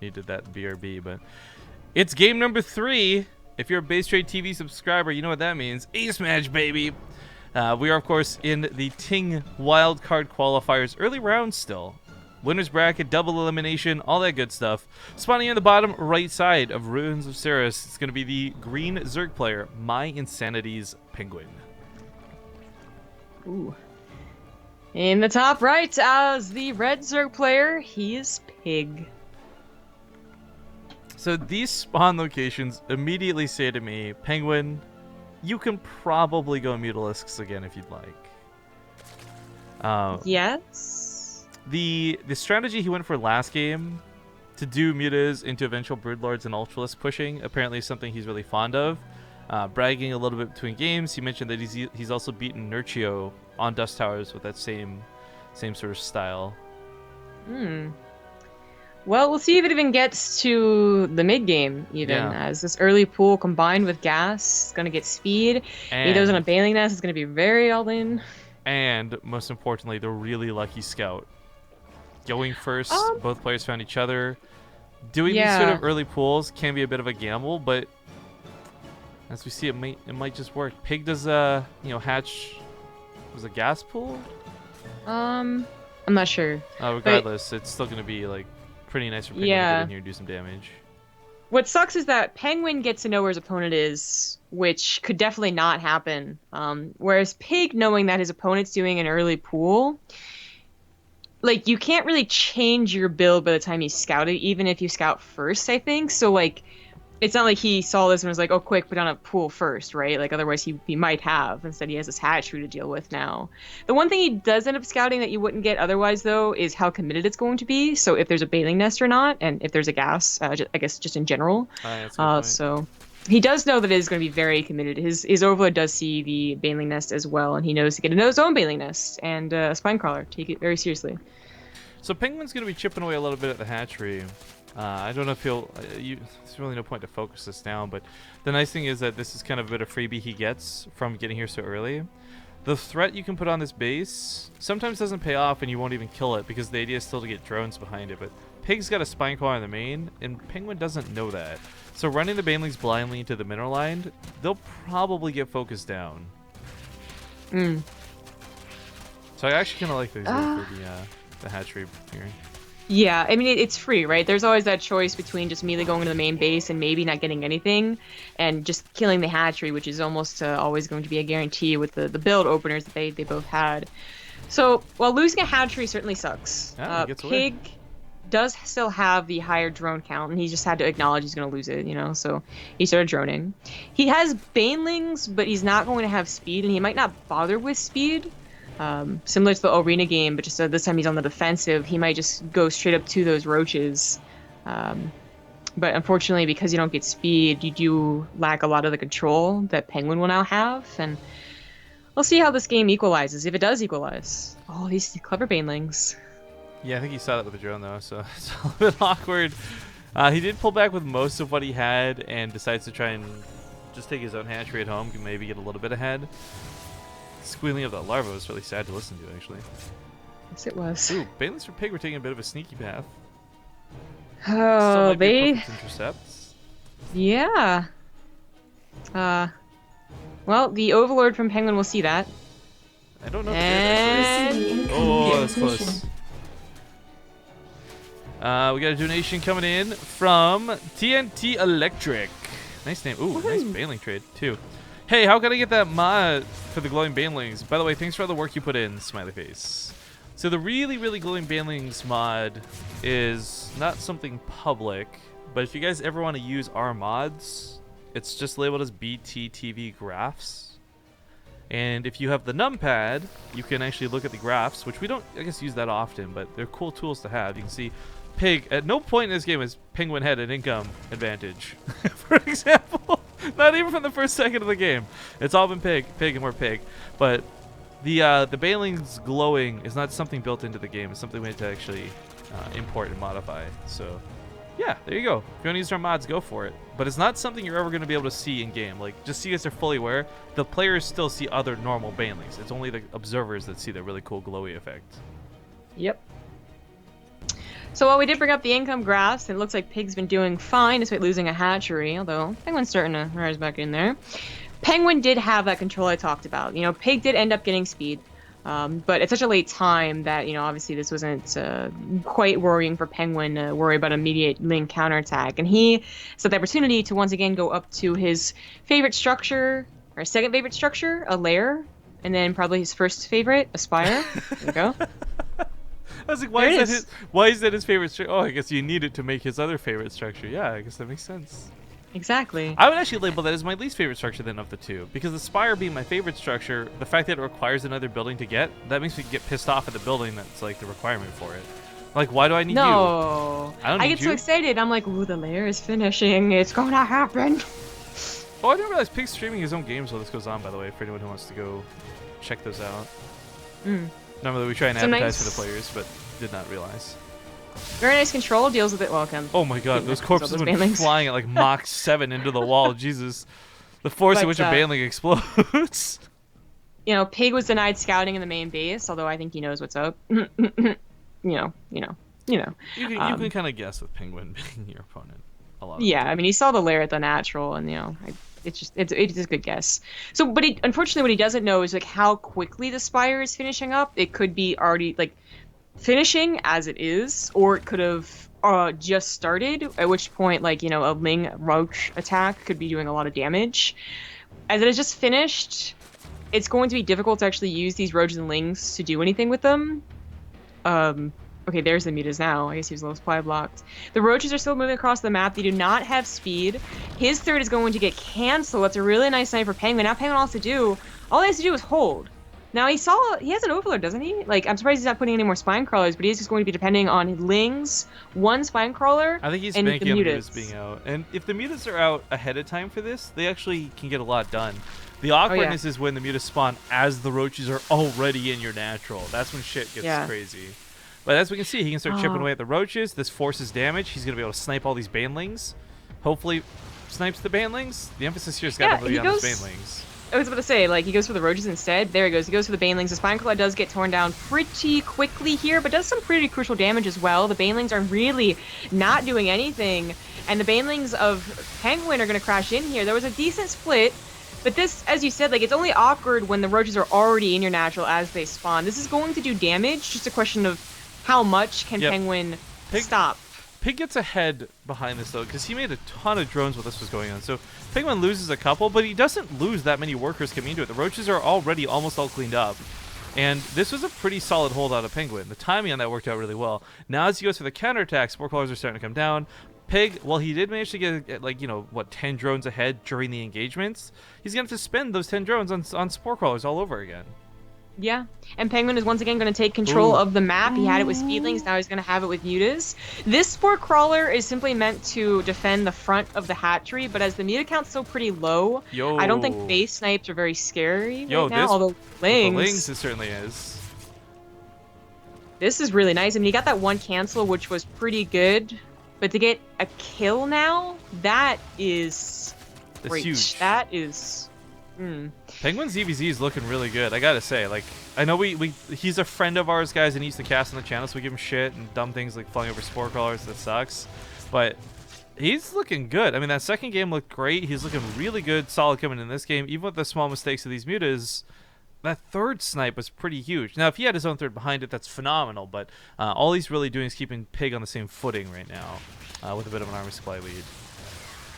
needed that BRB, but it's game number 3. If you're a Base Trade TV subscriber, you know what that means. Ace match, baby. We are, of course, in the Ting wildcard qualifiers. Early rounds still. Winner's bracket, double elimination, all that good stuff. Spawning in the bottom right side of Ruins of Ceres, it's going to be the green Zerg player, My Insanity's PengWin. Ooh. In the top right, as the red Zerg player, he is PiG. So these spawn locations immediately say to me, PengWin, you can probably go Mutalisks again if you'd like. Yes. The strategy he went for last game to do mutas into eventual broodlords and ultralisk pushing apparently is something he's really fond of. Bragging a little bit between games, he mentioned that he's also beaten Nurchio on Dust Towers with that same sort of style. Well, we'll see if it even gets to the mid game, as this early pool combined with gas is going to get speed. And he does on a Bailing Nest, it's going to be very all in. And most importantly, the really lucky scout. Going first, both players found each other. Doing these sort of early pools can be a bit of a gamble, but as we see, it might just work. Pig does hatch was a gas pool. I'm not sure. Regardless, it's still gonna be like pretty nice for Pig to get in here and do some damage. What sucks is that PengWin gets to know where his opponent is, which could definitely not happen. Whereas Pig, knowing that his opponent's doing an early pool, like, you can't really change your build by the time you scout it, even if you scout first, I think. So, like, it's not like he saw this and was like, oh, quick, put on a pool first, right? Like, otherwise he might have. Instead, he has this hatchery to deal with now. The one thing he does end up scouting that you wouldn't get otherwise, though, is how committed it's going to be. So if there's a Bailing Nest or not, and if there's a gas, I guess just in general. So he does know that it is going to be very committed. His Overlord does see the Bailing Nest as well, and he knows to get into his own Bailing Nest and a Spinecrawler. Take it very seriously. So PengWin's going to be chipping away a little bit at the hatchery. I don't know if there's really no point to focus this down, but the nice thing is that this is kind of a bit of freebie he gets from getting here so early. The threat you can put on this base sometimes doesn't pay off and you won't even kill it because the idea is still to get drones behind it, but Pig's got a Spinecrawler in the main, and PengWin doesn't know that. So running the Banelings blindly into the mineral line, they'll probably get focused down. So I actually kind of like the hatchery here. Yeah, I mean, it's free, right? There's always that choice between just immediately going to the main base and maybe not getting anything, and just killing the hatchery, which is almost always going to be a guarantee with the build openers that they both had. So, while losing a hatchery certainly sucks, Pig does still have the higher drone count, and he just had to acknowledge he's going to lose it, so he started droning. He has Banelings, but he's not going to have speed, and he might not bother with speed. Similar to the arena game, but just this time he's on the defensive. He might just go straight up to those roaches. But unfortunately, because you don't get speed, you do lack a lot of the control that PengWin will now have. And we'll see how this game equalizes, if it does equalize. Oh, these clever Banelings. Yeah, I think he saw that with the drone, though, so it's a little bit awkward. He did pull back with most of what he had and decides to try and just take his own hatchery at home, maybe get a little bit ahead. Squealing of that larva was really sad to listen to, actually. Yes, it was. Ooh, Banelings for Pig were taking a bit of a sneaky path. Oh, they... intercepts. Yeah. Well, the Overlord from PengWin will see that. I don't know if actually... Oh, that's close. We got a donation coming in from TNT Electric. Nice name. Ooh, nice Baneling trade, too. Hey, how can I get that mod for the glowing Banelings? By the way, thanks for all the work you put in, smiley face. So the really, really glowing Banelings mod is not something public, but if you guys ever want to use our mods, it's just labeled as BTTV graphs. And if you have the numpad, you can actually look at the graphs, which we don't, I guess, use that often, but they're cool tools to have. You can see Pig, at no point in this game has PengWin had an income advantage, for example. Not even from the first second of the game. It's all been Pig, and more Pig. But the Banelings glowing is not something built into the game. It's something we had to actually import and modify. So, yeah, there you go. If you want to use our mods, go for it. But it's not something you're ever going to be able to see in game. Like, just so you guys are fully aware, the players still see other normal Banelings. It's only the observers that see the really cool glowy effect. Yep. So while we did bring up the income graphs, it looks like Pig's been doing fine despite losing a hatchery, although PengWin's starting to rise back in there. PengWin did have that control I talked about. You know, Pig did end up getting speed, but at such a late time that, you know, obviously this wasn't quite worrying for PengWin to worry about immediate Ling counterattack. And he saw the opportunity to once again go up to his favorite structure, or second favorite structure, a lair, and then probably his first favorite, a spire. There we go. I was like, why is that his favorite structure? Oh, I guess you need it to make his other favorite structure. Yeah, I guess that makes sense. Exactly. I would actually label that as my least favorite structure then of the two, because the spire being my favorite structure, the fact that it requires another building to get, that makes me get pissed off at the building that's like the requirement for it. Like, why do I need you? I get so excited. I'm like, ooh, the layer is finishing. It's gonna happen. Oh, I didn't realize Pig's streaming his own games while this goes on, by the way, for anyone who wants to go check those out. Normally we try and advertise for the players, but did not realize. Very nice control, deals with it well, Ken. Oh my god, those corpses went flying at like Mach 7 into the wall. Jesus. The force in which a banling explodes. You know, Pig was denied scouting in the main base, although I think he knows what's up. You know. You can kind of guess with PengWin being your opponent a lot. Yeah, I mean, he saw the lair at the natural, and, you know, it's a good guess. So, but unfortunately, what he doesn't know is like how quickly the spire is finishing up. It could be already like finishing as it is, or it could have just started. At which point, like, you know, a Ling roach attack could be doing a lot of damage. As it is just finished, it's going to be difficult to actually use these roaches and Lings to do anything with them. Okay, there's the mutas now. I guess he was a little supply blocked. The roaches are still moving across the map. They do not have speed. His third is going to get canceled. That's a really nice night for PengWin. Now PengWin all he has to do is hold. Now he has an overlord, doesn't he? Like, I'm surprised he's not putting any more spine crawlers, but he's just going to be depending on Lings, one spine crawler, I think he's banking on the mutas being out. And if the mutas are out ahead of time for this, they actually can get a lot done. The awkwardness is when the mutas spawn as the roaches are already in your natural. That's when shit gets crazy. But as we can see, he can start chipping away at the roaches. This forces damage. He's going to be able to snipe all these banelings. Hopefully snipes the banelings. The emphasis here has got to be on these banelings. I was about to say, like, he goes for the roaches instead. There he goes. He goes for the banelings. The spine claw does get torn down pretty quickly here, but does some pretty crucial damage as well. The banelings are really not doing anything, and the banelings of PengWin are going to crash in here. There was a decent split, but this, as you said, like, it's only awkward when the roaches are already in your natural as they spawn. This is going to do damage, just a question of how much can PengWin stop. Pig gets ahead behind this, though, because he made a ton of drones while this was going on. So PengWin loses a couple, but he doesn't lose that many workers coming into it. The roaches are already almost all cleaned up. And this was a pretty solid hold out of PengWin. The timing on that worked out really well. Now as he goes for the counterattack, spore crawlers are starting to come down. Pig, well, he did manage to get, like, you know, what, 10 drones ahead during the engagements. He's going to have to spend those 10 drones on spore crawlers all over again. Yeah, and PengWin is once again going to take control of the map. He had it with Speedlings, now he's going to have it with mutas. This spore crawler is simply meant to defend the front of the hatchery, but as the muta count's still pretty low, I don't think base snipes are very scary right now, although Lings... The Lings, it certainly is. This is really nice. I mean, you got that one cancel, which was pretty good, but to get a kill now, that is... That's huge. That is... PengWin's ZvZ is looking really good, I gotta say. Like, I know he's a friend of ours, guys, and he used to cast on the channel, so we give him shit and dumb things like flying over spore crawlers. That sucks. But he's looking good. I mean, that second game looked great. He's looking really good, solid coming in this game. Even with the small mistakes of these mutas, that third snipe was pretty huge. Now, if he had his own third behind it, that's phenomenal. But all he's really doing is keeping Pig on the same footing right now, with a bit of an armor supply lead.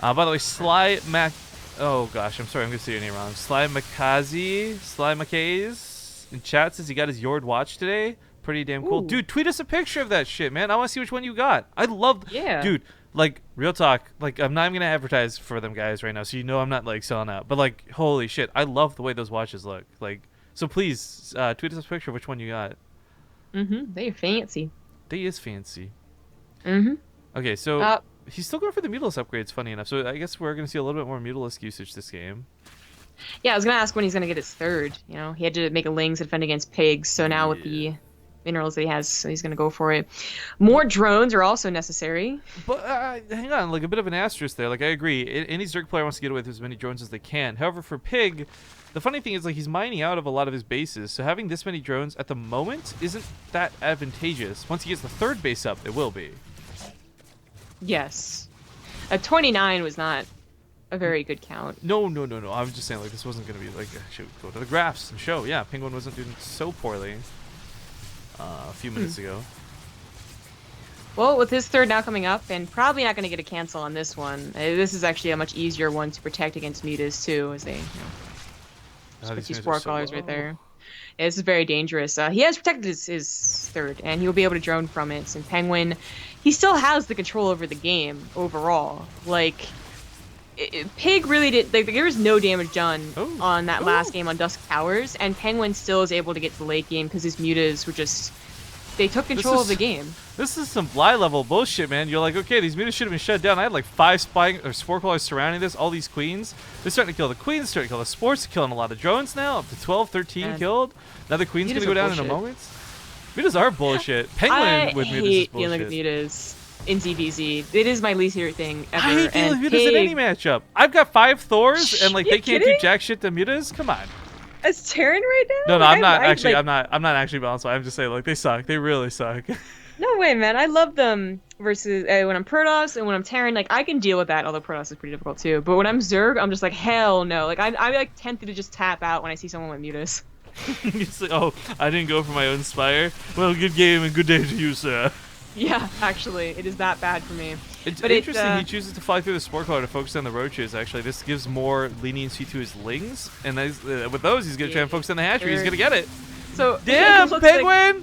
By the way, oh gosh, I'm sorry, I'm gonna say your name wrong. Sly Makays in chat says he got his Yord watch today. Pretty damn cool. Dude, tweet us a picture of that shit, man. I want to see which one you got. I love... Dude, like, real talk. Like, I'm not even gonna advertise for them guys right now, so you know I'm not, like, selling out. But, like, holy shit, I love the way those watches look. Like, so please, tweet us a picture of which one you got. They're fancy. They is fancy. Okay, so... he's still going for the Mutalisk upgrades, funny enough. So I guess we're going to see a little bit more Mutalisk usage this game. Yeah, I was going to ask when he's going to get his third. You know, he had to make a Lings to defend against pigs. So now with the minerals that he has, so he's going to go for it. More drones are also necessary. But hang on, like a bit of an asterisk there. Like I agree, any Zerg player wants to get away with as many drones as they can. However, for Pig, the funny thing is like he's mining out of a lot of his bases, so having this many drones at the moment isn't that advantageous. Once he gets the third base up, it will be. Yes. 29 was not a very good count. No. I was just saying like this wasn't going to be like should go to the graphs and show. Yeah, PengWin wasn't doing so poorly a few minutes ago. Well, with his third now coming up, and probably not going to get a cancel on this one. This is actually a much easier one to protect against mutas too, as they just put these spore crawlers right there. Yeah, this is very dangerous. He has protected his third, and he'll be able to drone from it. And PengWin, he still has the control over the game overall. Like, Pig really did. Like, there was no damage done on that last game on Dusk Towers, and PengWin still is able to get to the late game because his mutas were just. They took control of the game. This is some fly level bullshit, man. You're like, okay, these mutas should have been shut down. I had like 5 spore crawlers surrounding this, all these queens. They're starting to kill the queens, starting to kill the spores, killing a lot of drones now, up to 12, 13 killed. Now the queen's going to go down in a moment. Mutas are bullshit. PengWin with mutas is bullshit. I hate dealing with mutas in ZvZ. It is my least favorite thing ever. I hate dealing with mutas in any matchup. I've got 5 Thors, and like they can't do jack shit to mutas. Come on. As Terran right now? No, I'm not actually. I'm not actually balanced. I'm just saying, like they suck. They really suck. No way, man. I love them versus when I'm Protoss and when I'm Terran. Like I can deal with that, although Protoss is pretty difficult too. But when I'm Zerg, I'm just like hell no. Like I'm like tempted to just tap out when I see someone with mutas. It's like, oh, I didn't go for my own Spire. Well, good game and good day to you, sir. Yeah, actually, it is that bad for me. It's interesting. He chooses to fly through the spore crawler to focus on the roaches. Actually, this gives more leniency to his lings, and with those, he's gonna try and focus on the hatchery. He's gonna get it. So damn, PengWin! Like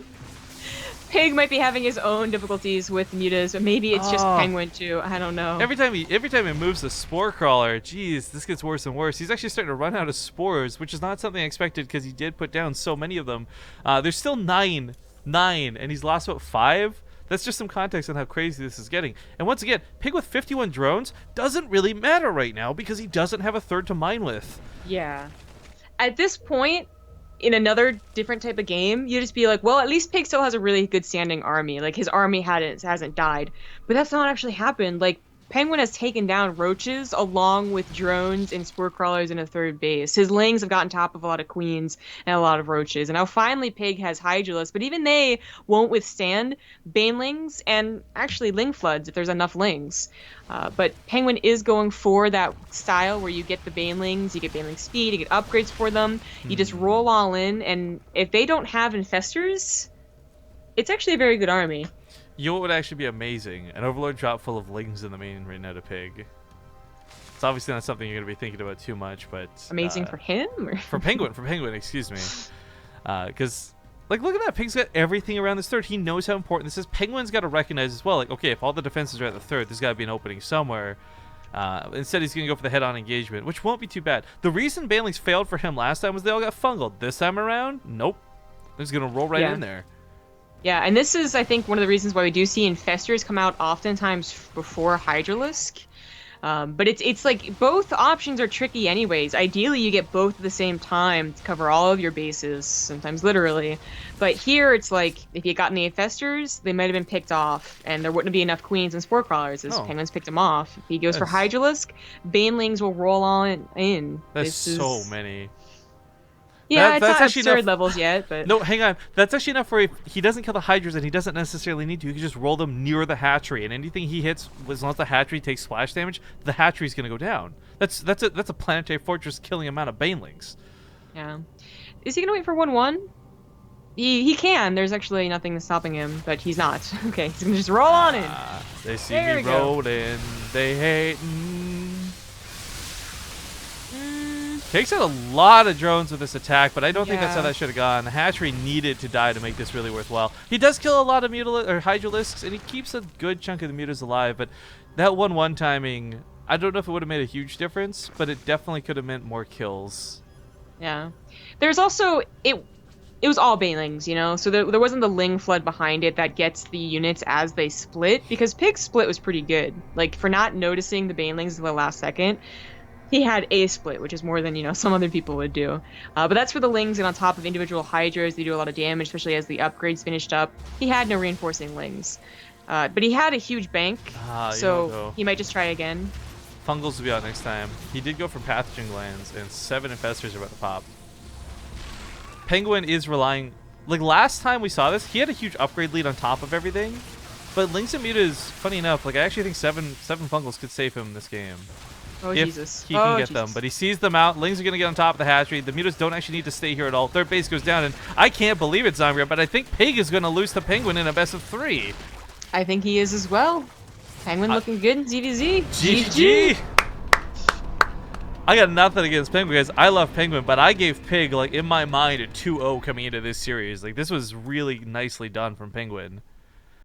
Pig might be having his own difficulties with mutas, but maybe it's just PengWin too. I don't know. Every time he moves the spore crawler, geez, this gets worse and worse. He's actually starting to run out of spores, which is not something I expected because he did put down so many of them. There's still nine, and he's lost about 5. That's just some context on how crazy this is getting. And once again, Pig with 51 drones doesn't really matter right now because he doesn't have a third to mine with. Yeah. At this point, in another different type of game, you just be like, well, at least Pig still has a really good standing army. Like, his army hasn't died. But that's not actually happened. Like, PengWin has taken down roaches along with drones and spore crawlers in a third base. His lings have gotten top of a lot of queens and a lot of roaches. And now finally Pig has Hydralisks, but even they won't withstand banelings and actually ling floods if there's enough lings. But PengWin is going for that style where you get the banelings, you get baneling speed, you get upgrades for them. You just roll all in, and if they don't have infestors, it's actually a very good army. You know what would actually be amazing? An Overlord drop full of lings in the main right now to Pig. It's obviously not something you're going to be thinking about too much, but... Amazing for him? Or? For PengWin, excuse me. Because, like, look at that. Pig's got everything around this third. He knows how important this is. PengWin's got to recognize as well, like, okay, if all the defenses are at the third, there's got to be an opening somewhere. Instead, he's going to go for the head-on engagement, which won't be too bad. The reason banelings failed for him last time was they all got fungled. This time around, nope. They're just going to roll right in there. Yeah, and this is, I think, one of the reasons why we do see infestors come out oftentimes before Hydralisk. But it's like both options are tricky anyways. Ideally, you get both at the same time to cover all of your bases, sometimes literally. But here, it's like, if you got any infestors, they might have been picked off, and there wouldn't be enough queens and spore crawlers as PengWin's picked them off. If he goes for Hydralisk, banelings will roll on in. That's so many. Yeah, it's not absurd levels yet, but... No, hang on. That's actually enough for if he doesn't kill the Hydras and he doesn't necessarily need to. He can just roll them near the hatchery, and anything he hits, as long as the hatchery takes splash damage, the hatchery's going to go down. That's a planetary fortress killing amount of banelings. Yeah. Is he going to wait for 1-1? He can. There's actually nothing stopping him, but he's not. Okay, he's going to just roll on in. They see me rolling. They hate... Takes out a lot of drones with this attack, but I don't think that's how that should have gone. The hatchery needed to die to make this really worthwhile. He does kill a lot of Hydralisks, and he keeps a good chunk of the mutas alive, but that 1-1 timing, I don't know if it would have made a huge difference, but it definitely could have meant more kills. Yeah. There's also... It was all banelings, you know? So there wasn't the ling flood behind it that gets the units as they split, because Pig's split was pretty good. Like, for not noticing the banelings in the last second, He had a split, which is more than, some other people would do. But that's for the Lings, and on top of individual Hydras, they do a lot of damage, especially as the upgrades finished up. He had no reinforcing Lings. But he had a huge bank, so he might just try again. Fungals will be out next time. He did go for pathogen glands, and 7 infestors are about to pop. PengWin is relying... Like, last time we saw this, he had a huge upgrade lead on top of everything. But Lings and Mutas, funny enough, like, I actually think seven Fungals could save him this game. Oh, if Jesus. he can get them. But he sees them out. Lings are going to get on top of the hatchery. The Mutas don't actually need to stay here at all. Third base goes down, and I can't believe it, Zambria, but I think PiG is going to lose to PengWin in a best of 3. I think he is as well. PengWin looking good in ZvZ. GG! I got nothing against PengWin, guys. I love PengWin, but I gave PiG, like, in my mind, a 2-0 coming into this series. Like, this was really nicely done from PengWin.